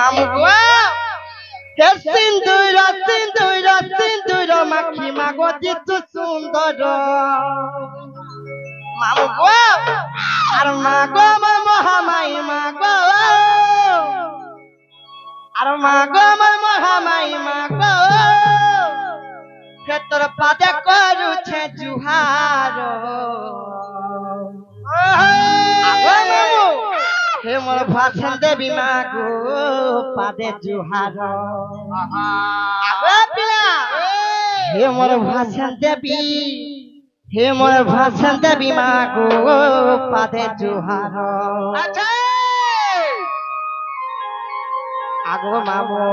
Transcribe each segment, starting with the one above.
মামু গো হে সিন্দুর সিন্দুর সিন্দুর মাখি মাগো দিতু সুন্দর মামু গো আর মাগো আমার মহামাই মাগো আর মাগো আমার মহামাই মাগো হে তোর পাদে করুছে জুহার হে মোর ভাষণ দেবী মাগো পাদে জুহার হে মোর ভাষণ দেবী হে মোর ভাষণ দেবী মাগো পাদে জুহার আগো মামো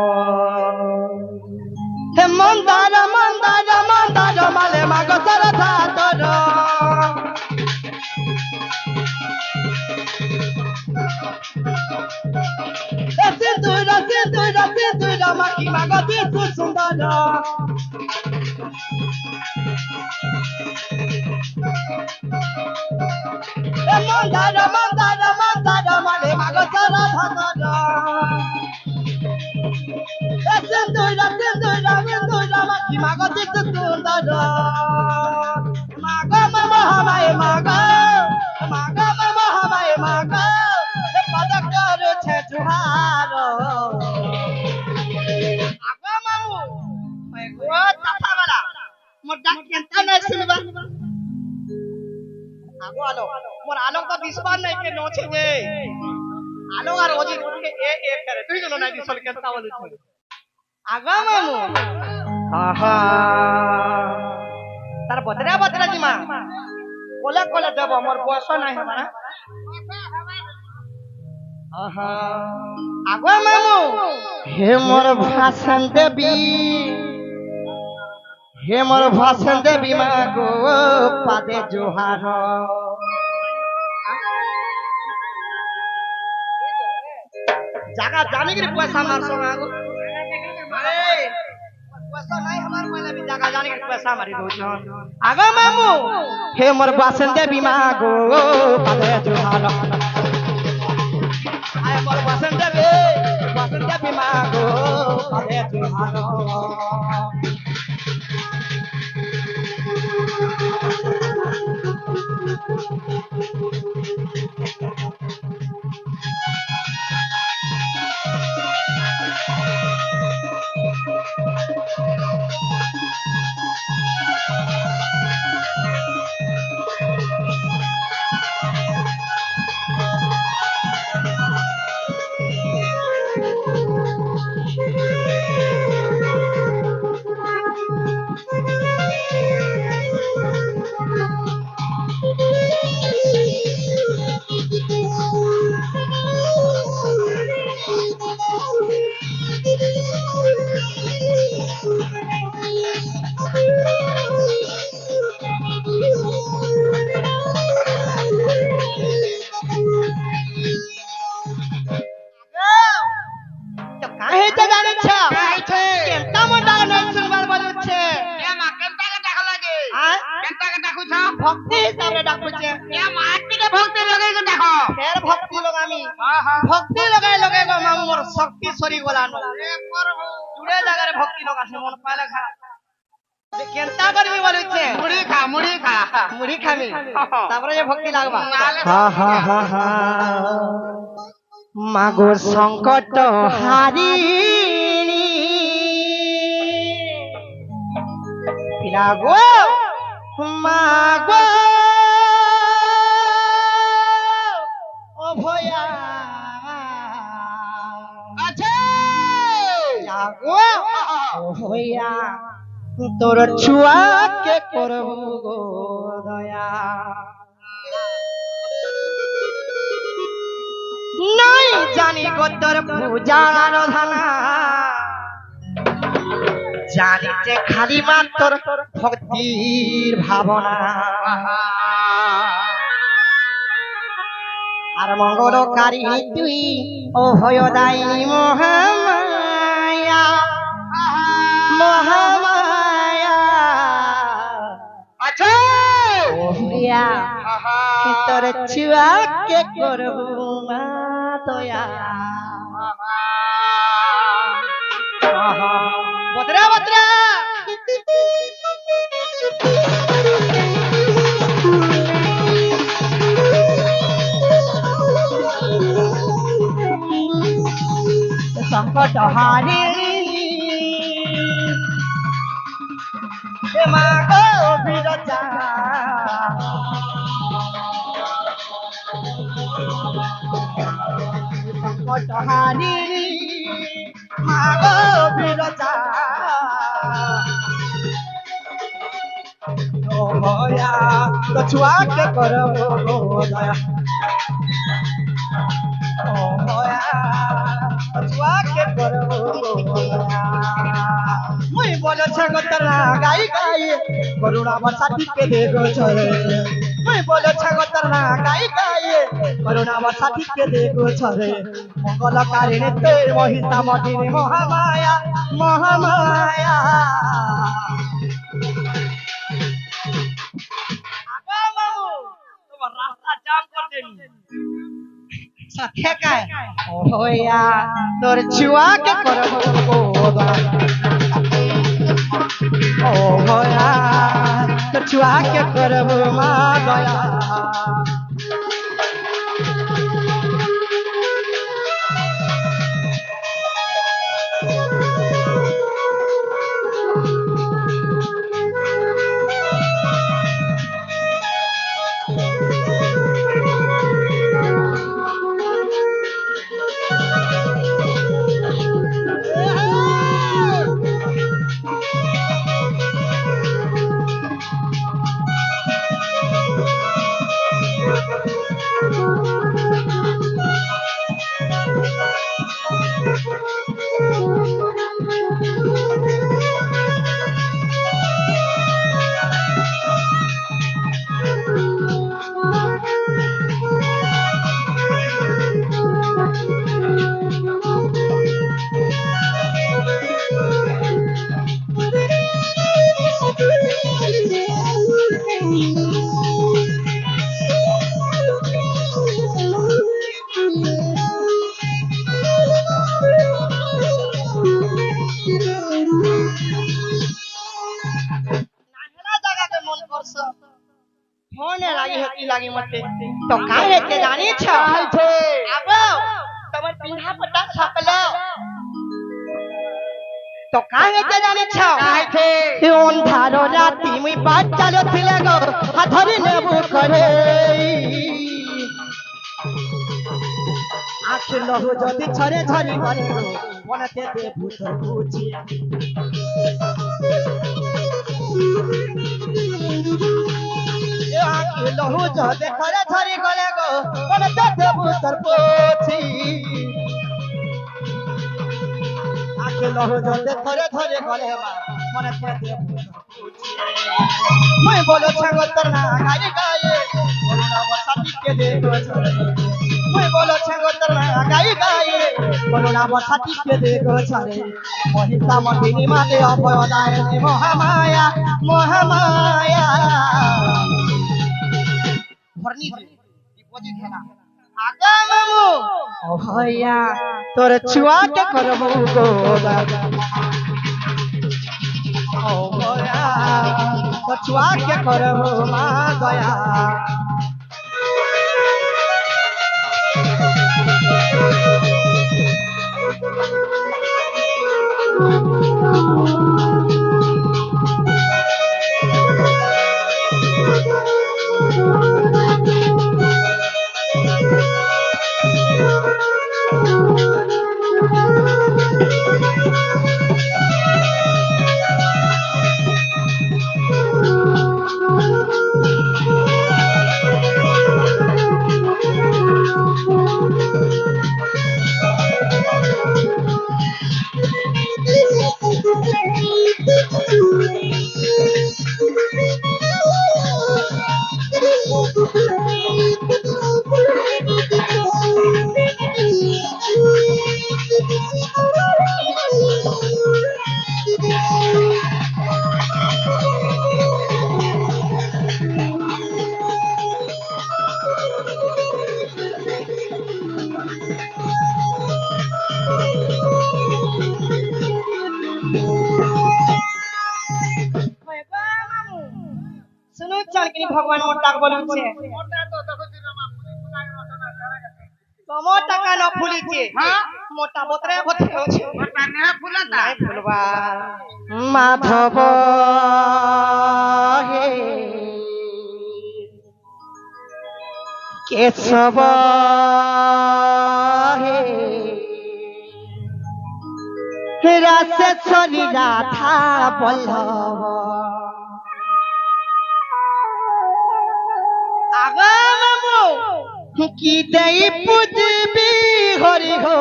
হে মন্দার মন্দার মন্দার মালে মাগো তোর ভাতর সিন্দুর সিন্দুর সিন্দুর মাখি মাগো দিতু সুন্দর মন্দার মন্দার মন্দার মালে মাগো তোর ভাতর সিন্দুর সিন্দুর সিন্দুর মাখি মাগো দিতু সুন্দর মাগো মহামাই মাগো মাগো মহামাই মাগো পদ করছে জুহার আগো মামু ওই গো তাপাবালা মোর ডাক কেনতা নাই শুনবা আগো আলো মোর আলোক তো বিস্বাস নাই কে নছে যে আলোক আর ওজি এ এ করে তুই জন নাই দিছল কেনতা বলিছ আগো মামু আহা তার বদরা বদরা জিমা কোলে কোলে দেব মোর বয়স নাই হবা আহা আগো মামু হে মোর ভাষণ দেবী হে মোর ভাষণ দেবী মাগো পাদে জোহার জায়গা জানি কি পয়সা মারছো আগো আরে পয়সা নাই हमार पहले भी জায়গা জানি কি পয়সা মারি দউছ আগো মামু হে মোর ভাষণ দেবী মাগো পাদে জোহার আয় মোর ভাষণ দেবী মাগো পাদে জোহার ভক্তি হিসাবে ডাকুছে এ মাটিকে ভক্তি লগাই দেখো ফের ভক্তি লগামি ভক্তি লগাই লগাই গো মামু মোর শক্তি সরি গলানো এ প্রভু জুড়ে জায়গায় ভক্তি লগাছে মন পালে খা কেনতা করবি বলছে মুড়ি খাবি তারপরে যে ভক্তি লাগবা হা হা হা হা মাগো সংকট হারিনি পিলাগো মাগো অভয়া আছে যাগো অভয়া তোর ছুয়াকে করব গো দয়া নাই জানি গো তোর পূজা আরাধনা জানিতে খালি মাত্র ভক্তির ভাবনা আর মঙ্গলকারী তুই অভয়দায়িনী মহামায়া মহামায়া আচ্ছা ওহিয়া তোর ছুয়াকে করব মা দয়া সংকট হারিণী হে মা গো বিরজা সংকট হারিণী মা গো বিরজা ও ভয়া তো ছুয়াকে করবো দয়া ও ভয়া তো ছুয়াকে করবো মুই বলেছে গতরা গাই গাই করুণা বসাটি কে দেখো ছরে মুই বলেছে গতরা গাই গাই করুণা বসাটি কে দেখো ছরে মঙ্গল কারিণী তে মহিষা মদিনী মহামায়া মহামায়া रास्ता जाम कर देनी साथे का होया तोर छुआ के करबो ओ होया तोर छुआ के करबो मा दया लागी मते तो काहे के जानी छ आबो तमर पिंढा पटा छपला तो काहे के जानी छ काहे थे ओन धारो राती मुई बात चलो थिले गो हाथरी नेबु करे आख लहु जदी छरे छरी करे बनते दे भूत पूछी लहू जदे खरे छरी गले गो मन तते भूतर पोछी आके लहू जदे खरे छरी गले मन तते भूतर पोछी मैं बोलो छगतर ना गाय गाये बोलना बसाती के देखो छरे मैं बोलो छगतर ना गाय गाये बोलना बसाती के देखो छरे महिषा मदिनी माते अभयदाय महामाया महामाया भरनी दे डिपॉजिट है ना आगा मामू ओ भैया तोर छुआ के करबो गोदा ओ भैया तो छुआ के करबो मा दया भगवान मोटा बोलुचे मोटा तो देखो दिना मा पुनी पुलाग रचना करा तमो टाका न फुलिचे हां মোটা বতরে ভর্তি হচ্ছে ওটা নেহ ফুলতা নাই ফুলবা মাধব হে কেশব হে রাসে চলি রাধা বল্লভ আগামো কি দেই পুজিবি হরি হো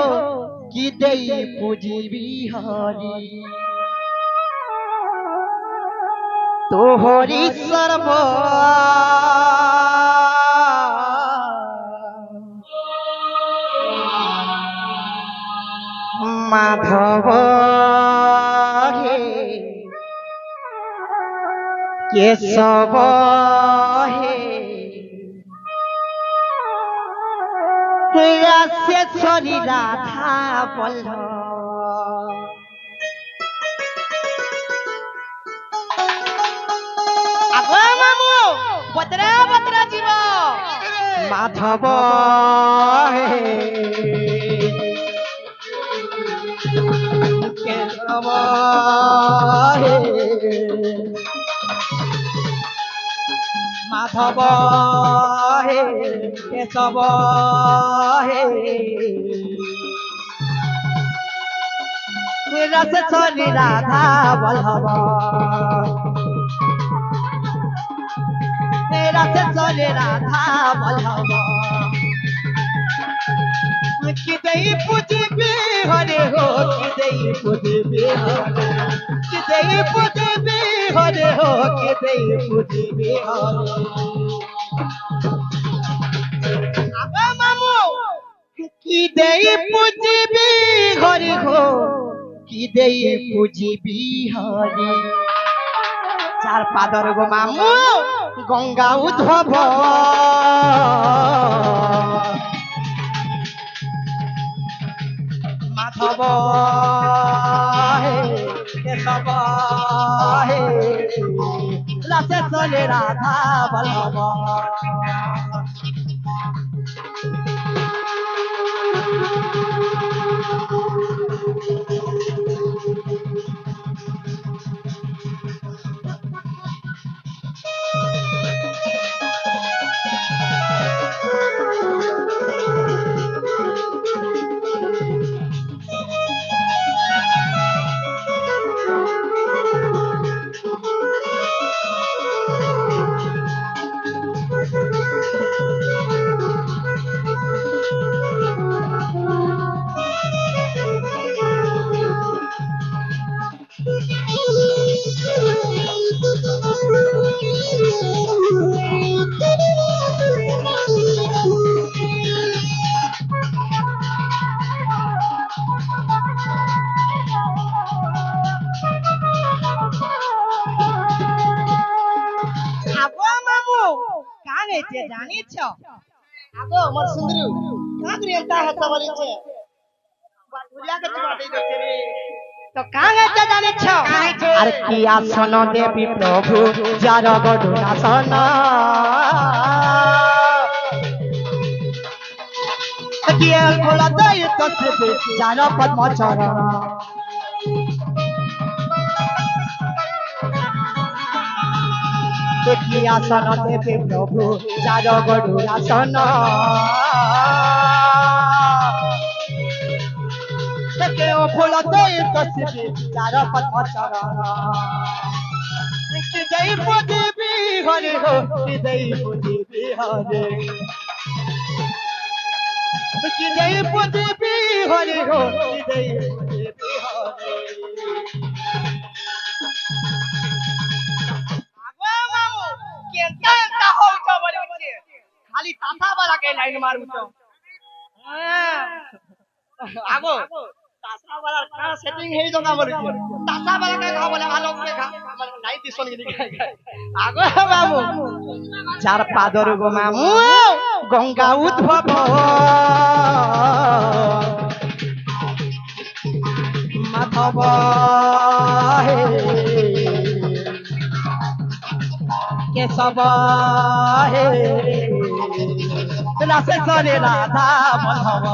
কি দেই পুজিবি হরি তোহরি সর্ব মাধব হে কেশব হে রাসে চলি রাধা বল্লভ বতরা বতরা জীব মাধব কেশব মাধব হে কেশব হে রস চলি রাধা বল্লভ রাতে চলে রাধা বল্লভ কি দেই পুজিবি হরে হো কি দেই পুজিবি হরে কি দেই পুজিবি হরে হো কি দেই পুজিবি হরে আগা মামু কি দেই পুজিবি হরে হো কি দেই পুজিবি হরে চার পাদর গো মামু গঙ্গা উদ্ধব মাধব কেশব রাসে চলে রাধা বল্লভ জানিছ আগো আমার সুন্দরী কাগরি এন্তা হাসা বলিছে বাটুরিয়া কে বাটাই দিছে রে তো কাগেতে জানিছ আর কি আসন দেবী প্রভু যার গড় আসন কি খোলা দই তসবে যার পদ্ম চরণ কি আসন দেবে প্রভু যার গড় আসন কেউ ফুল দই তসবে যার পদ্ম চরণ কি দেই পুজিবি হরে হো কি দেই পুজিবি হরে কি দেই পুজিবি হরে হো কি দেই পুজিবি হরে আগো মামু কেনতা এন্তা হউছ বলিছে খালি তাতা বালাকে লাইন মারুছ আগো তাতা বালার কা সেটিং হেই জগা বলিছে তাতা বালাকে গা বলে আলোকে গা মানে নাই দিছন কি গায় আগো মামু চার পাদর গো মামু গঙ্গা উদ্ভব মাধব কেশব রাসে চলে রাধা বল্লভ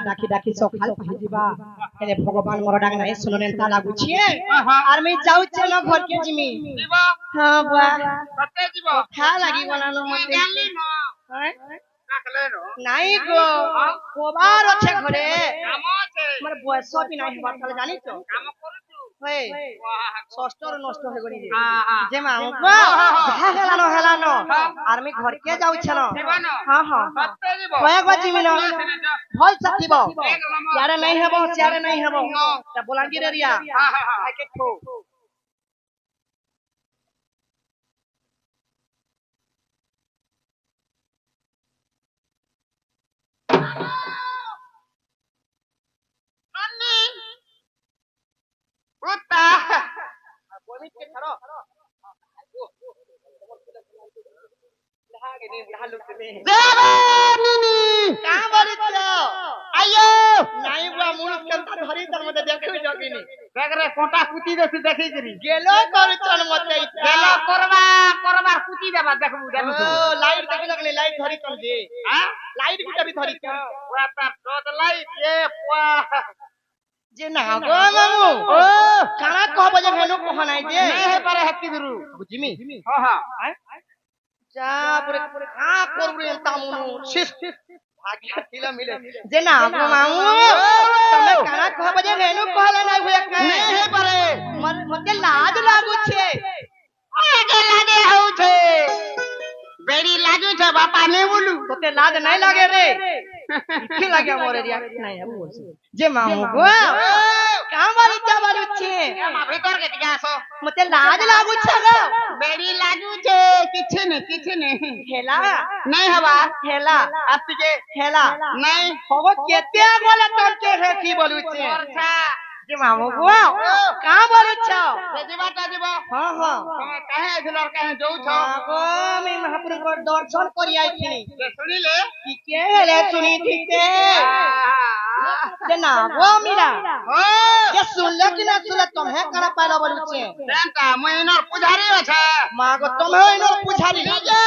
ডাকি ডাকি সকাল পাহিবা এলে ভগবান মোর ডাক নাই শুনলেন তা লাগুছে আর আমি যাউছে না ঘরকে জিমি দিব হ্যাঁ বা কতে দিব খা লাগি বলানো মতে জানলি না হ্যাঁ কাকলে নো নাই গো কোবার আছে ঘরে কাম আছে আমার বয়স বি নাই হবার তাহলে জানি তো কাম করছু হই ষষ্ঠর নষ্ট হয়ে গনি যে মা গো হেলানো হেলানো আর আমি ঘরকে যাউছে না হ্যাঁ হ্যাঁ কতে দিব কয় গো জিমি না ভয় থাকিব ইয়ারে নাই হবো চারে নাই হবো তা বলাঙ্গীর এরিয়া আইকে খো নন্নি উত্তা বমিতে ছাড়ো কোটা কুতি দেখি দেখি গেল করছন মতে গেল করবা করবার কুতি দেবা দেখবু জানো তো লাইট দেখি লাগলে লাইট ধরি কম যে হ্যাঁ লাইট গুটা বি ধরি ওয়া তার রোদ লাইট এ পোয়া যে না গো মামু ও কানা কহব যে হেনো কহ নাই যে নাই হে পারে হাতি গুরু বুঝিমি হ্যাঁ হ্যাঁ যা পরে আ করবু এন্তা মনু শিস ভাগ্য ছিল মিলে যে না গো মামু তুমি কানা কহব যে হেনো কহলে নাই ভয় নাই হে পারে মতে লাজ লাগুছে আগে লাগে হউছে বেড়ি লাগুছে বাপা নে বলু তোতে লাজ নাই লাগে রে কি লাগে মোরে রিয়া নাই আবু বলছি যে মামু গো কাম বাড়ুছে আমা ভিতর কে দিকে আসো মতে লাজ লাগুছে গো বেড়ি লাগুছে কিছু নে হেলা নাই হবা হেলা আতিকে হেলা নাই হবো কেতে বলে তোকে হে কি বলুছে আচ্ছা যে মামু গো কাম বাড়ুছ যে দিবাটা দিব হ্যাঁ হ্যাঁ তুমি কাহে দিলর কাহে যাউছ গো আমি মহাপ্রভুর দর্শন করি আইছিনি যে শুনিলে কি কে রে শুনি থিতে যে না গো মিরা ও যে শুনলে কি না শুনলে তুমি কানা পাইলা বলুছে জানতা মইনর পূজারি আছে মা গো তুমি হইনর পূজারি যে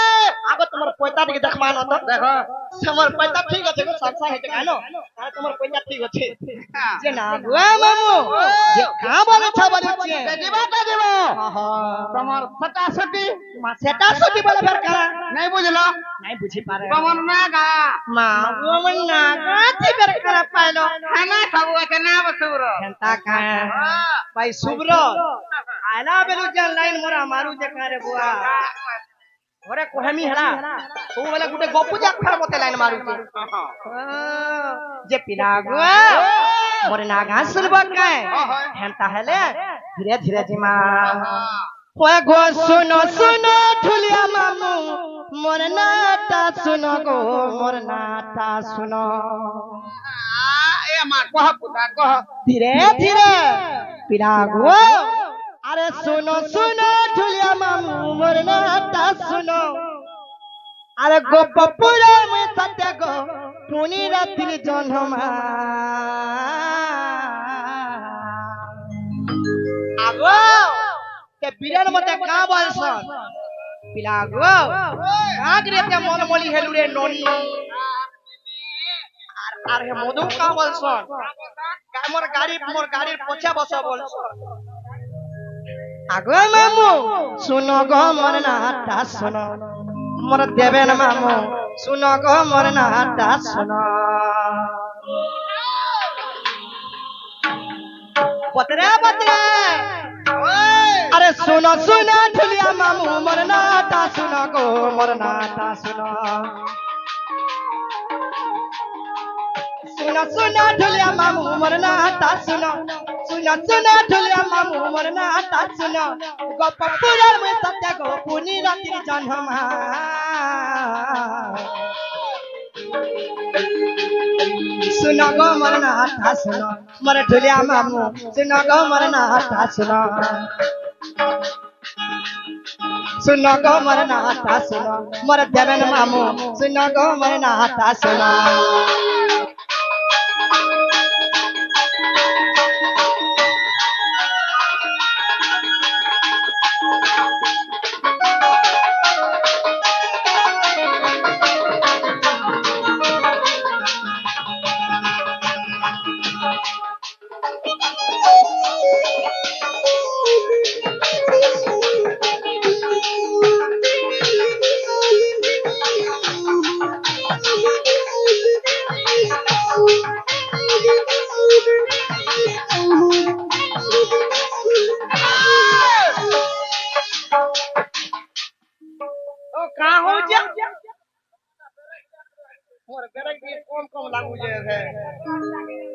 আগো তোমার পয়তা দিকে দেখমা না তো দেখো তোমার পয়তা ঠিক আছে গো সাকসা হেতে কানো আর তোমার পয়তা ঠিক আছে যে না গো মামু যে কা বলছ বলুছে যে দিবাটা দিব তোমার ফটাসটি মা সেটাসটি বলে ফের কানা নাই বুঝলো নাই বুঝি পারে তোমার নাগা মা গো মন নাগা তি ফের কানা পাইলো খানা খাবো আছে না বসুর হেনতা কা ভাই সুব্র আলা বেলু যে লাইন মোরা মারু যে কারে বুয়া ঘরে কোহেমি হেলা ও বলে গুটে গপু যে আখার মতে লাইন মারুছে যে পিলা গো মোরে নাগা সুরব কায় হেনতা হেলে ধীরে ধীরে জিমা ওয়ে গো শুনো শুনো ঠুলিয়া মামু মোর নাটা শুনো গো মোর নাটা শুনো এ মা কহ পুতা কহ ধীরে ধীরে পিলা গো আরে শুনো শুনো ঠুলিয়া মামু মোর নাটা শুনো আরে গোপ পুরা মে সত্য গো টুনি রাত্রি জন্মা আগো তে বিরান মতে কা বলছন পিলা গো আগরে তে মন মলি হেলু রে ননি আর হে মধু কা বলছন মোর গাড়ির পছা বস বলছন আগো মামু শুনো গো মোর নাটা শুনো মোর দেবেন মামু শুনো গো মোর নাটা শুনো পতরে পতরে আরে শুনো শুনো ঠুলিয়া মামু মোর নাটা শুনো গো মোর নাটা শুনো सुना सुना ढोलिया मामू मोर नाटा सुनो सुना सुना ढोलिया मामू मोर नाटा सुनो गोपपुरार में सत्य गोपुनी राती जन्मा सुनो गो मोर नाटा सुनो मोर ढोलिया मामू सुनो गो मोर नाटा सुनो सुनो गो मोर नाटा सुनो मोर देवन मामू सुनो गो मोर नाटा सुनो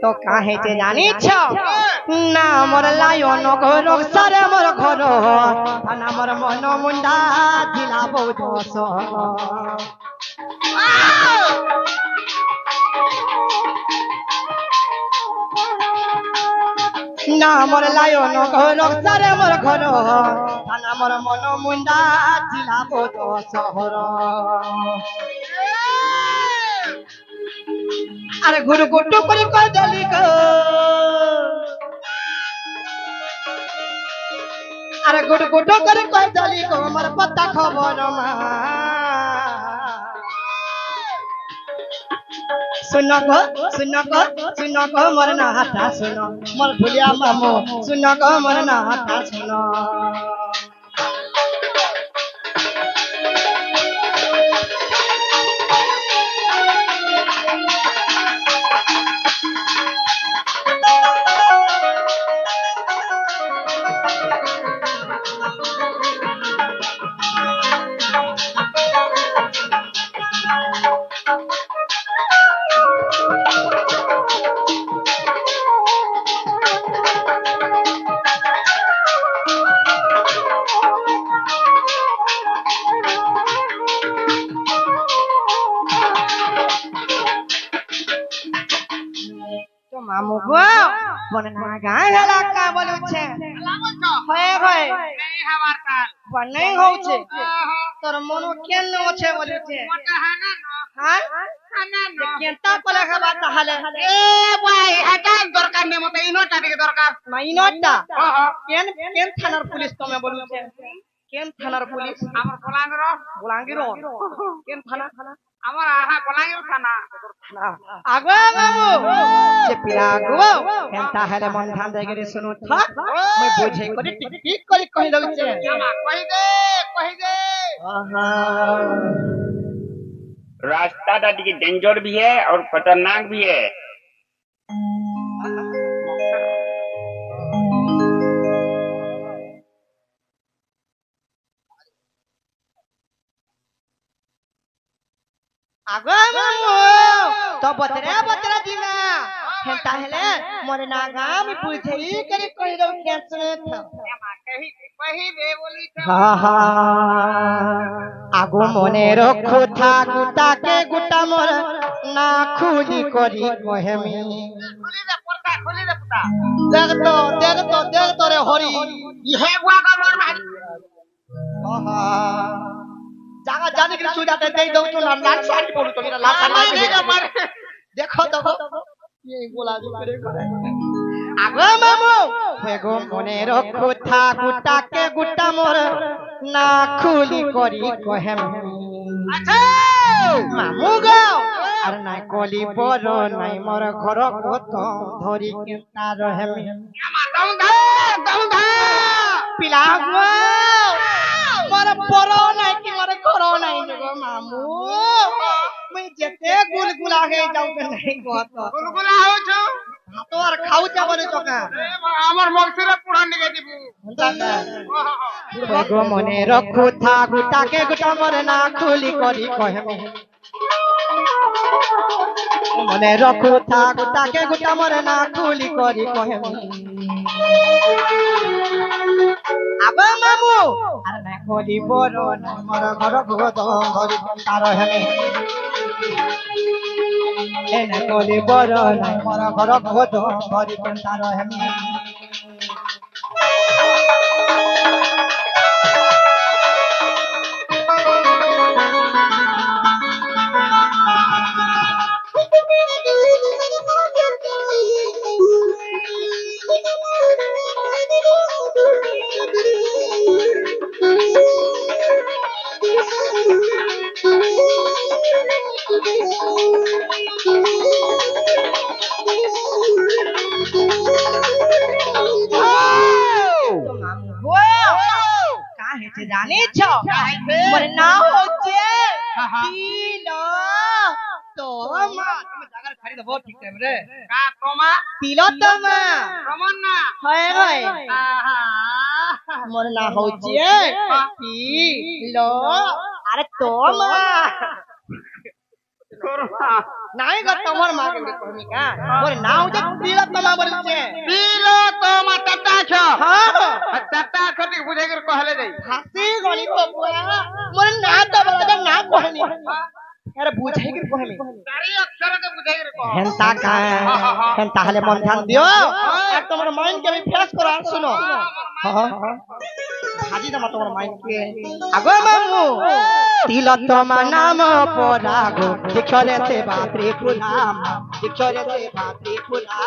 तो काहे जे जानी छ ना मोर लायो न घरो सारे मोर घरो थाना मोर मन मुंडा जिला बहुत सो ना मोर लायो न घरो सारे मोर घरो थाना मोर मन मुंडा जिला बहुत शहर अरे गुरु गुट्टू पर को जली को अरे गुरु गुट्टू कर को जली को हमर पत्ता खबर मा सुनो को मोर ना हाथा सुनो मोर भुलिया मामू सुनो को मोर ना हाथा सुनो मामू गो बनना गाय हला का बोलु छे हला बोलछो होय होय नहीं हमार काल बनै होउ छे तोर मनो केन न छे बोलु छे मोटा हाना न हां हाना न केनता पले खबा ताहले ए भाई हटाल दरकार ने मते इनोटा के दरकार ना इनोटा केन केन थानार पुलिस तमे बोलु छे केन थानार पुलिस हमर बोलांगिरो केन थाना আমার আহা বলাঙ্গির থানা আগো বাবু সে পিরা আগো এন্তা হেলে মন ধান দেগেরি শুনু থ মই বুঝে করি ঠিক করি কहि দউছে আমা কहि দে आहा रास्ता दादी डेंजर भी है और खतरनाक भी है आगो मामू तो बतरा दिना हेंता हेले मोर ना गाम बुझई करे कहि दउ कैसे था कहि दे बोली हा हा आगो मने रखो था गुटा के गुटा मोर ना खुली करी कहेमी खुली दे पुता देख तो रे हरी ये बुआ का मोर भाई आहा जागा जाने के सुई जाते दे दो तो लाल साड़ी बोलू तो मेरा लाल साड़ी देगा मारे देखो ये बोला जो करे आगो मामू हेगो मने रखो था गुटा के गुटा मोर ना खुली करी कहेम अच्छा मामू गो আর নাই কলি পর নাই মোর ঘর কত ধরি কেনতা রহেমি দম ধা পিলা গো মোর পর নাই কি মোর ঘর নাই গো মামু মই যেতে গুলগুলা হে যাও কে নাই কত গুলগুলা হও છો তো আর খাউচা বলে চকা আমার মগসিরে পুরান নিকে দিব গো মনে রখু থাক তাকে গোটা মরে না খুলি করি কহমে মনে রখু থাক তাকে গোটা মরে না খুলি করি কহমে আবা মামু আর না কলি বড় না মর ঘর গোদ ধরি তার হেমে এনে কলি বড় না মর ঘর গোদ ধরি তার হেমে জানিছ মোর নাম হচ্ছে তিলোত্তমা তুমি জায়গা ছাড়ি দেবো ঠিক টাইম রে কা তোমা তিলোত্তমা প্রমাণ না হয় হয় আহা মোর নাম হচ্ছে তিলো আরে তোমা তোরমা নাই গো তোমার মা কে কইমি কা মোর নাম হচ্ছে তিলোত্তমা বলছে দিলো তোমা টাটা ছ হ্যাঁ টাটা কতি বুঝাই করে কহলে যাই হাসি গলি তো বুয়া মোর না তো বলা না কহনি আরে বুঝাই কি কহমি চারি অক্ষরকে বুঝাই করে কহ হেনতা কা হেনতা হলে মন ধ্যান দিও আর তোমার মাইন্ড কে আমি ফ্রেশ করা শুনো হাজি দামা তোমার মাইন্ড কে আগো মামু তিলোত্তমা নাম পরাগো দিক্ষরে তে বাত্রি ফুলাম দিক্ষরে তে বাত্রি ফুলা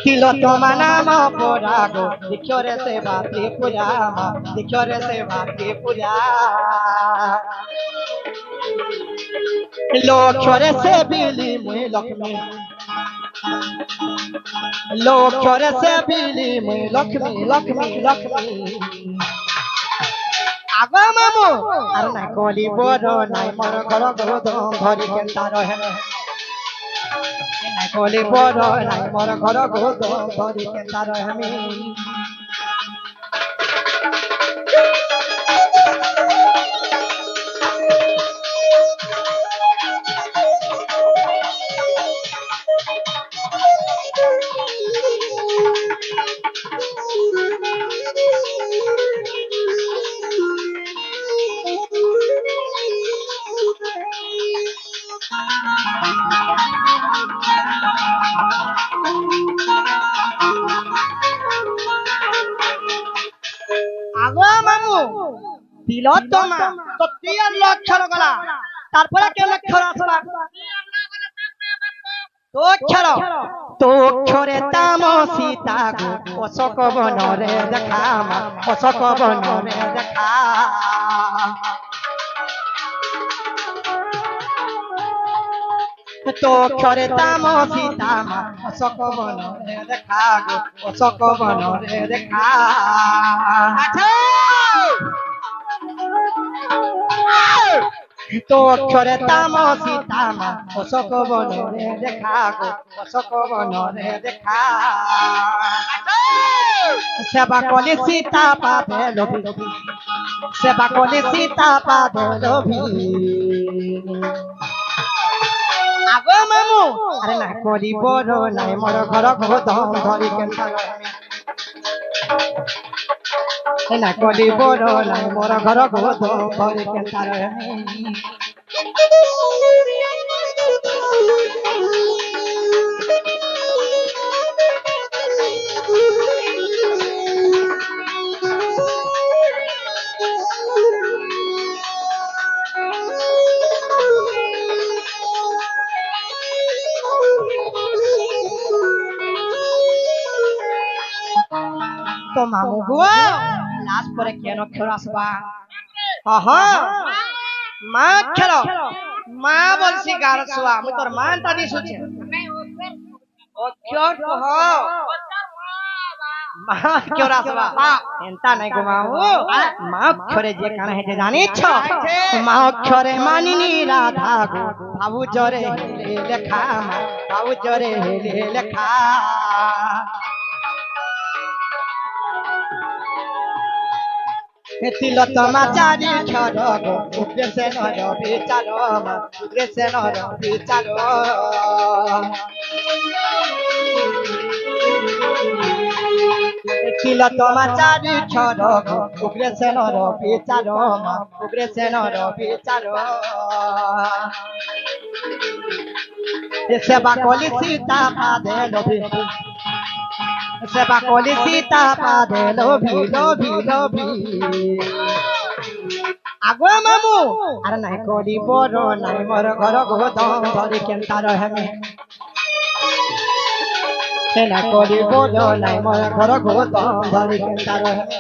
তিলোত্তমা নাম পরাগো দিক্ষরে তে বাত্রি ফুলাম দিক্ষরে তে বাত্রি ফুলা লক্ষরে সে বিলি মুই লক্ষ্মী লক্ষরে সে বিলি মুই লক্ষ্মী লক্ষ্মী লক্ষ্মী আগো মামু আর না কলি বড় নাই মর ঘর গোদ ধরি কেনতা রহে না কলি বড় নাই মর ঘর গোদ ধরি কেনতা রহে আগো মামু তিলোত্তমা তো তিয়ার লক্ষর গলা তারপরে কে লক্ষর আসলা তো অক্ষর তো অক্ষরে তাম সীতা গো অশোক বনরে দেখা মা অশোক বনরে দেখা তো অক্ষরে তাম সীতা মা অশোক বনরে দেখা গো অশোক বনরে দেখা তো অক্ষরে তাম সীতা মা অশোক বনরে দেখা গো অশোক বনরে দেখা সেবা কলে সীতা পাবে লোভি সেবা কলে সীতা পাবে লোভি আগো মামু আরে না করি বড় নাই মোর ঘর গোদ ধরি কেনতা না কলি বড় নাই মোর ঘর গোদ ধরি কেনতা তো মামু গো লাস্ট পরে কেন অক্ষর আসবা মা অক্ষর মা বলছি গারসুয়া আমি তোর মান তা দিছুছি অক্ষর কহ মা অক্ষর আসবা এন্তা নাই গো মাও মা অক্ষরে যে কানা হেঁটে জানিছ মা অক্ষরে মানিনি রাধা গো বাবু জরে হেলে লেখা বাবু জরে হেলে লেখা তিলোত্তমা চারি ক্ষর গো উগ্রেসে নর বিচার উগ্রেসে নর বিচার তিলোত্তমা চারি ক্ষর গো উগ্রেসে নর বিচার উগ্রেসে নর বিচার সেবা কলি সীতা পাদে লোভি সেবা কলি সীতা পাদে লোভি লোভি লোভি আগো মামু আর নাই করি বড় নাই মোর ঘর গোদম ধরি কেনতা রহেমে না করি বড় নাই মোর ঘর গোদম ধরি কেনতা রহেমে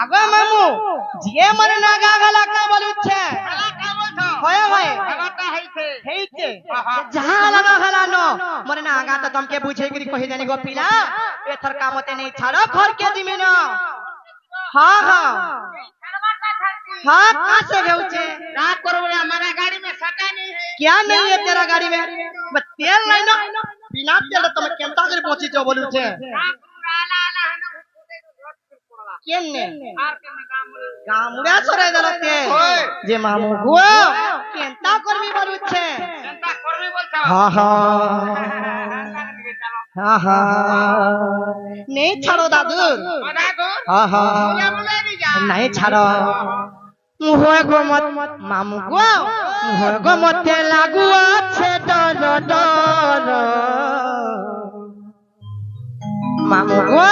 আগো মামু জিয়ে মনে না গা গলা কা বলুছে হয় হয় হেইতে যাহা লাগা গলা ন মনে না আগা তো তমকে বুঝে গরি কहि জানি গো পিলা এথর কামতে नहीं ছাড়ো घर के दिमे न हां हां हां का से भेउचे का करबे हमारा गाड़ी में सटा नहीं है क्या नहीं है तेरा गाड़ी में बस तेल नहीं न बिना तेल तुम केमता कर पहुंची जो बोलुचे केने गामुडा सरे दलते जे मामू गो केंता करमी बलुछे केंता करमी बोलता हां हां हां हां नहीं छाड़ो दादू हां हां नहीं छाड़ो होय गो मत मामू गो होय गो मते लागू আছে डर डर मामू गो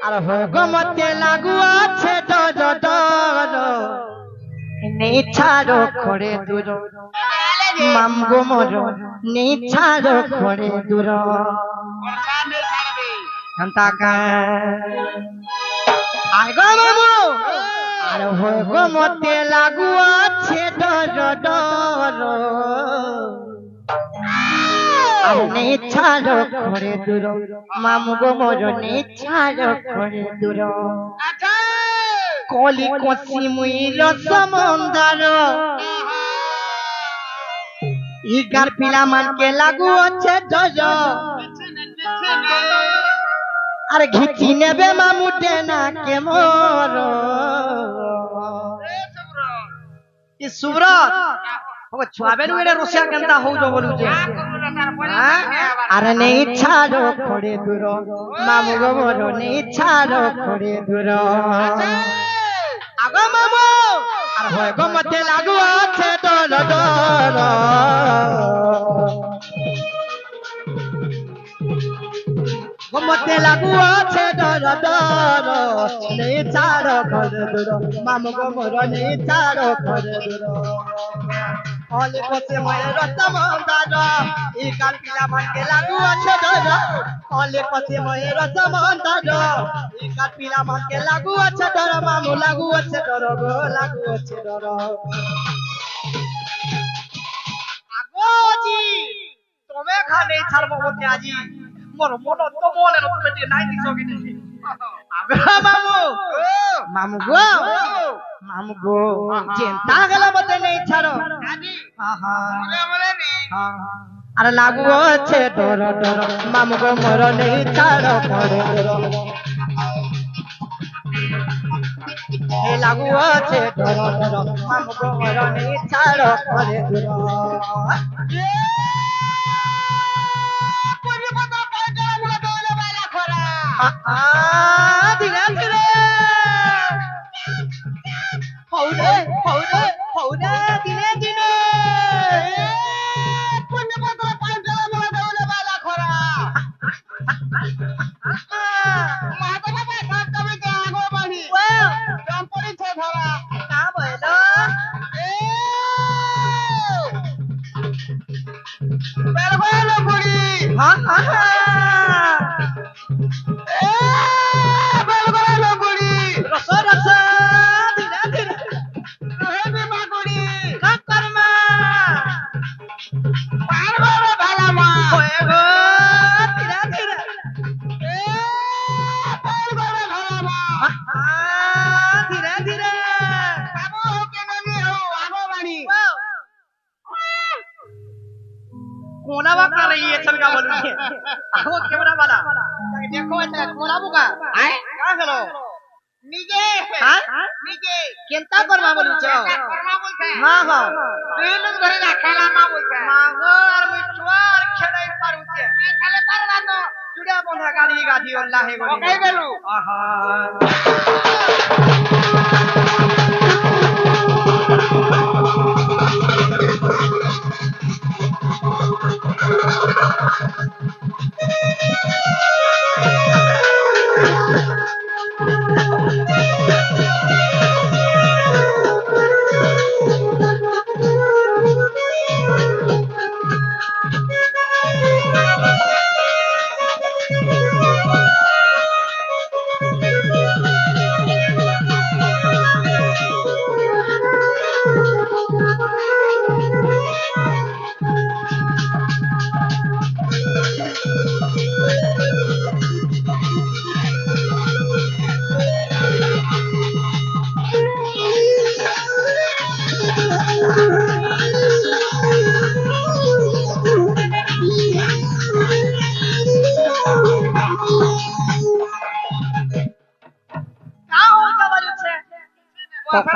আর হয় গো মতে লাগু আছে ডর ডর নেই ছাড়ো করে দূর মাম গো মোর নেই ছাড়ো করে দূর ঘন্টা কা আই গো মামু আর হয় গো মতে লাগু আছে ডর ডর আর নেই ছাড়ো করে দূর মামু গো মোর নেই ছাড়ো করে দূর কলি কষি মুইল সমন্দর ইগার পিলা মানকে লাগু আছে জজ আর ঘিচি নেবে মামুটে না কে মোর ই সুব্রত ও ছুয়াবে নু এডা রসিয়া কেনতা হউ जो बोलू जे আরে নেই ছাড়ো করে দূর মামু গো মোর নেই ছাড়ো করে দূর আগো মামু আর হয় গো মতে লাগু আছে ডর ডর গো মতে লাগু আছে ডর ডর নেই ছাড়ো করে দূর মামু গো মোর নেই ছাড়ো করে দূর অলে কতে ময়ে রতমন্দার ই কাল পিলা মানকে লাগু আছে ডর অলে কতে ময়ে রতমন্দার ই কাল পিলা মানকে লাগু আছে ডর মামু লাগু আছে ডর গো লাগু আছে ডর আগোজি তুমি খানে ছাড়বো বলতে আজি মোর মন তো বলে না তুমি নাই দিছো কি আগো মামু মামু গো मामू गो चिंता गला बते नहीं छाड़ो अरे लागू अच्छे डर डर मामू गो मोर नहीं छाड़ो करे ए लागू अच्छे डर डर मामू गो मोर नहीं छाड़ो करे धीरे धीरे বেলগোলা বুড়ি হ্যাঁ এ বেলগোলা বুড়ি রস রস ধীরে ধীরে রহে বিমা গুড়ি কাকরমা পারগোলা ভালামা ওয়ে গো ধীরে ধীরে এ পারগোলা ভালামা ধীরে ধীরে বাবু কেন নি হো আগো বাণী कोना बा कर रही है चल का बोल रही है आगो कैमरा वाला देखो ऐसा कोना बुका आए का हेलो निजे हां निजे केंता करमा बोलु छ करमा बोलछे हां हां तीन धरे राखेला मा बोलछे मागोर मिठुआर खेलै पारु छे खेले पारबा तो जुड़ा बंधा गाड़ी गाधी अल्लाह हे गो कहि गेलु आहा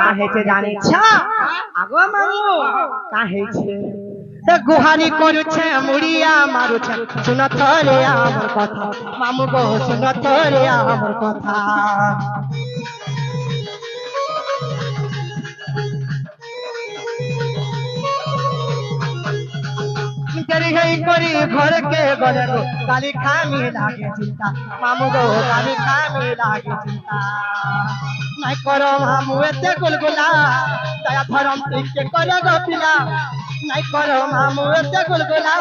কাহেছে জানিছ আগো মামু কাহেছে এ গুহারি করছে মুড়িয়া মারুছে শুন তোরে আমার কথা মামু গো শুন তোরে আমার কথা तेरी गई करी घर के गले को काली खामी लागे चिंता मामू गो काली खामी लागे चिंता नहीं करो मामू एते गुलगुला दया धरम के करो गो पिला नहीं करो मामू एते गुलगुला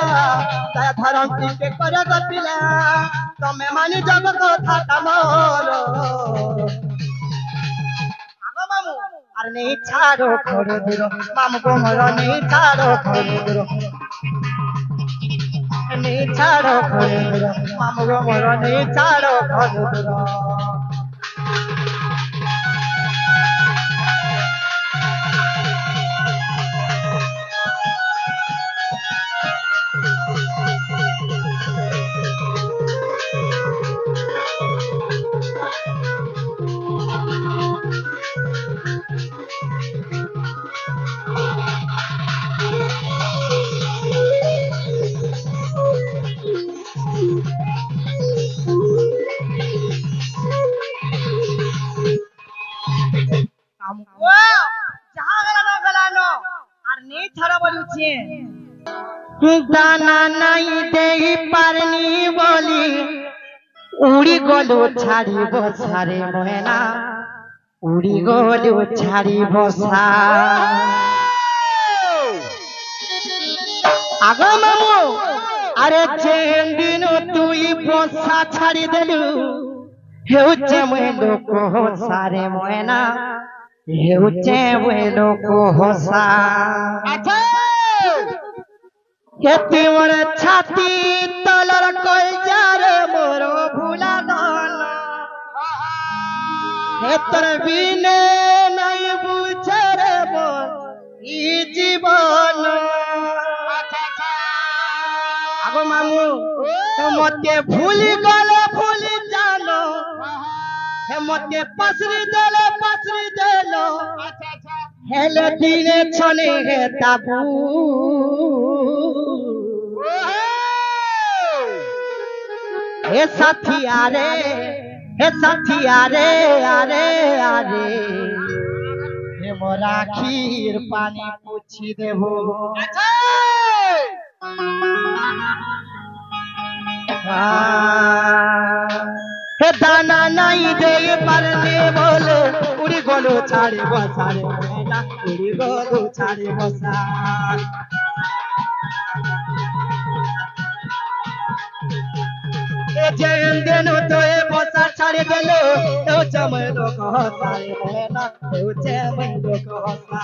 दया धरम के करो गो पिला तमे मानी जग कथा तमरो आगो मामू अरे नहीं छाड़ो खोड़ दूर मामू को मरो नहीं छाड़ो खोड़ दूर नहीं छाड़ो खोड़ दूर मामू को मरो नहीं छाड़ो खोड़ दूर दाना नहीं दे पारनी बोली उड़ी गलु छाड़ी बसारे मोहना उड़ी गलु छाड़ी बसा आगो मामू अरे चेन दिन तुई बसा छाड़ी देलु हेउचे मुए लोक सारे मोहना हेउचे मुए लोक होसा अच्छा केती मोर छाती तलर कल जारे मोर भूला दन हेतर बिने नहीं बुझे रे मोर ई जीवन आगो मामू मते भूल गलो भूल जानो हे मते पसरी देलो हेले दिने छने हे ताबू हे साथिया रे आरे आरे हे मोरा खीर पानी पूछी देबो हे दाना नहीं दे परने बोले उड़ी गोलो छाड़ी बसारे उड़ी गोलो छाड़ी बसा যেন দিন তোয়ে বসা ছাড়ে দিল তো চমই লোক হসারে না তো চমই লোক হসা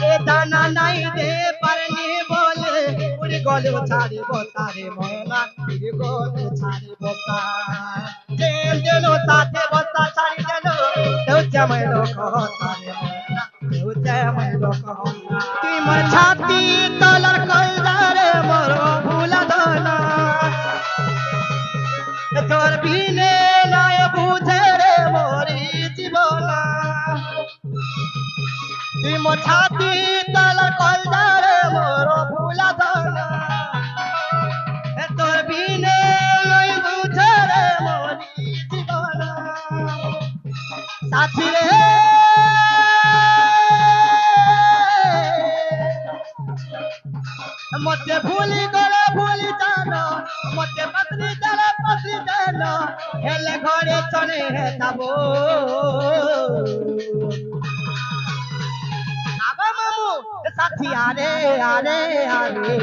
এ দানা নাই দে পারনি বলে উড়ি গলে ছাড়ি বসারে মনা উড়ি গলে ছাড়ি বসা যেন দিন সাথে বসা ছাড়ি দিল তো চমই লোক হসারে মনা তো চমই লোক হসা তুই মোর ছাতি তলার কলদারে মোর ভুলা দনা তোর বিনে নাই বুঝে রে মোরি জীবনা তুই মোর ছাতি তলার কলদারে মোর ভুলা দনা তোর বিনে নাই বুঝে রে মোরি জীবনা সাথী রে মতে ভুলি গলে ভুলি জানো মতে পত্নী দলে পত্নী জানো হেলে ঘরে চলে হে যাবো আগো মামু সাথী আরে আরে আরে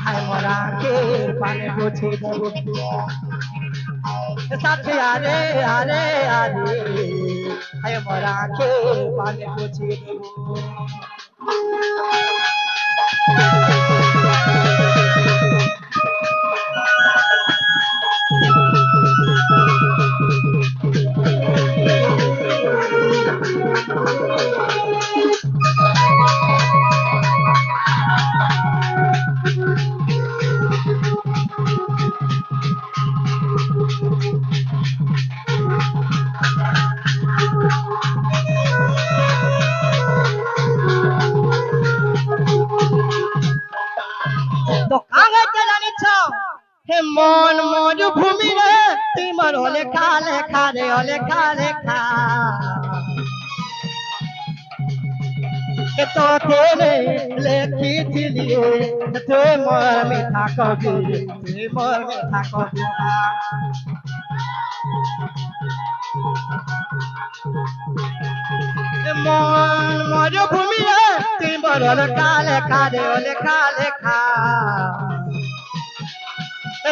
হায় মোরা কে পানে পৌঁছে দেবো সাথী আরে আরে আরে হায় মোরা কে পানে পৌঁছে দেবো হে মন মরুভূমি রে তুই মর লেখা লেখা রে লেখা লেখা তো তোরে লেখিছিলি তুই মোর মিঠা কবি তুই মোর মিঠা কবিতা মন মরুভূমি রে তুই মর লেখা লেখা রে লেখা লেখা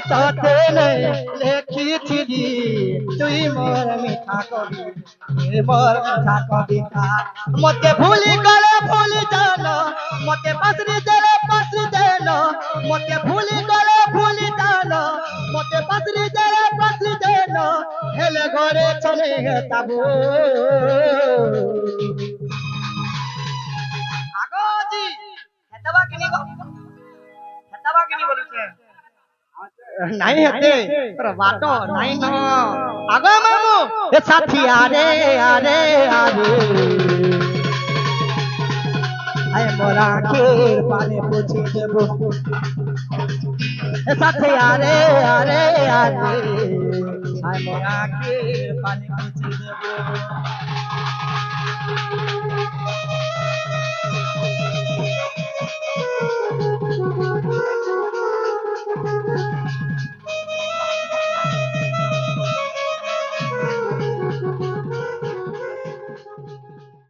তোতে লেখিছিলি তুই মোর মিঠা কবি তুই মোর মিঠা কবিতা মতে ভুলি গলে ভুলি জানো মতে পাসরি দেলে পাসরি দেলো মতে ভুলি গলে ভুলি জানো মতে পাসরি দেলে পাসরি দেলো হেলে ঘরে চলে যাবো আগোজি হেতাবা কিনি বলছে নাই হেতে তোর বাটো নাই ন আগো মামু এ সাথী আরে আরে আরে আয় মোরা কে পানে পৌঁছে দেবো এ সাথী আরে আরে আরে আয় মোরা কে পানে পৌঁছে দেবো